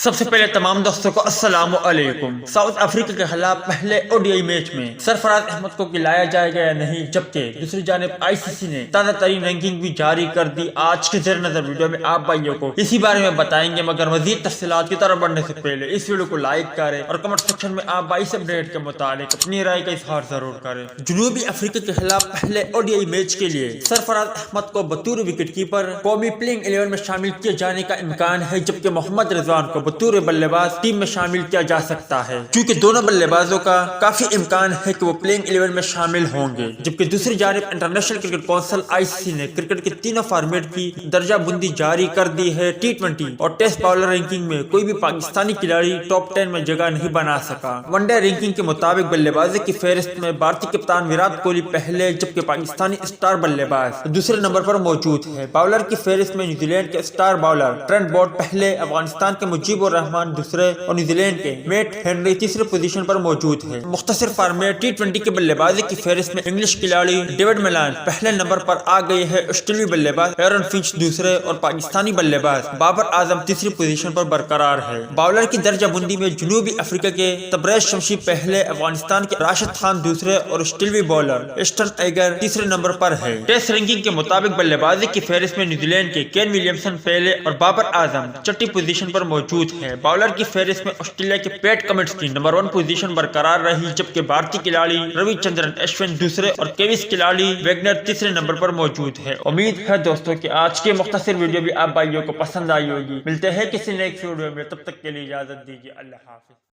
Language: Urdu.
سب سے پہلے تمام دوستوں کو السلام علیکم۔ ساؤتھ افریقہ کے خلاف پہلے ODI میچ میں سرفراز احمد کو کھلایا جائے گا یا نہیں، جبکہ دوسری جانب ICC نے تازہ ترین رینکنگ بھی جاری کر دی۔ آج کے زیر نظر ویڈیو میں آپ بھائیوں کو اسی بارے میں بتائیں گے، مگر مزید تفصیلات کی طرف بڑھنے سے پہلے اس ویڈیو کو لائک کریں اور کمنٹ سیکشن میں آپ بھائی سے اپڈیٹ کے متعلق اپنی رائے کا اظہار ضرور کریں۔ جنوبی افریقہ کے خلاف پہلے ODI میچ کے لیے سرفراز احمد کو بطور وکٹ کیپر قومی پلینگ 11 میں شامل کیے جانے کا امکان ہے، جبکہ محمد رضوان کو بطور بلے باز ٹیم میں شامل کیا جا سکتا ہے، کیونکہ دونوں بلے بازوں کا کافی امکان ہے کہ وہ پلینگ 11 میں شامل ہوں گے۔ جبکہ دوسری جانب انٹرنیشنل کرکٹ کونسل ICC نے کرکٹ کے تینوں فارمیٹ کی درجہ بندی جاری کر دی ہے۔ T20 اور ٹیسٹ باؤلر رینکنگ میں کوئی بھی پاکستانی کھلاڑی ٹاپ 10 میں جگہ نہیں بنا سکا۔ ون ڈے رینکنگ کے مطابق بلے بازی کی فہرست میں بھارتی کپتان وراٹ کوہلی پہلے، جبکہ پاکستانی اسٹار بلے باز دوسرے نمبر پر موجود ہے۔ باؤلر کی فہرست میں New Zealand star bowler Trent Boult پہلے، افغانستان کے مجیب الرحمان دوسرے اور New Zealand Matt Henry تیسرے پوزیشن پر موجود ہے۔ مختصر فارمیٹ T20 کے بلے بازی کی فہرست میں انگلش کھلاڑی ڈیوڈ ملان پہلے نمبر پر آ گئی ہے، آسٹریلوی بلے باز ایرن فنچ دوسرے اور پاکستانی بلے باز بابر اعظم تیسری پوزیشن پر برقرار ہے۔ باؤلر کی درجہ بندی میں جنوبی افریقہ کے تبریز شمشی پہلے، افغانستان کے راشد خان دوسرے اور آسٹریلوی باؤلر ایسٹن ایگر تیسرے نمبر پر ہے۔ ٹیسٹ رینکنگ کے مطابق بلے بازی کی فہرست میں نیوزی لینڈ کے کین ولیمسن پہلے اور بابر اعظم چھٹی پوزیشن پر موجود ہے۔ باؤلر کی فہرست میں آسٹریلیا کے پیٹ کمنس کی نمبر 1 پوزیشن برقرار رہی، جبکہ بھارتی کھلاڑی روی چندرن اشون دوسرے اور کیوس کھلاڑی ویگنر تیسرے نمبر پر موجود ہے۔ امید ہے دوستوں کہ آج کے مختصر ویڈیو بھی آپ بھائیوں کو پسند آئی ہوگی۔ ملتے ہیں کسی نیکسٹ ویڈیو میں، تب تک کے لیے اجازت دیجیے، اللہ حافظ۔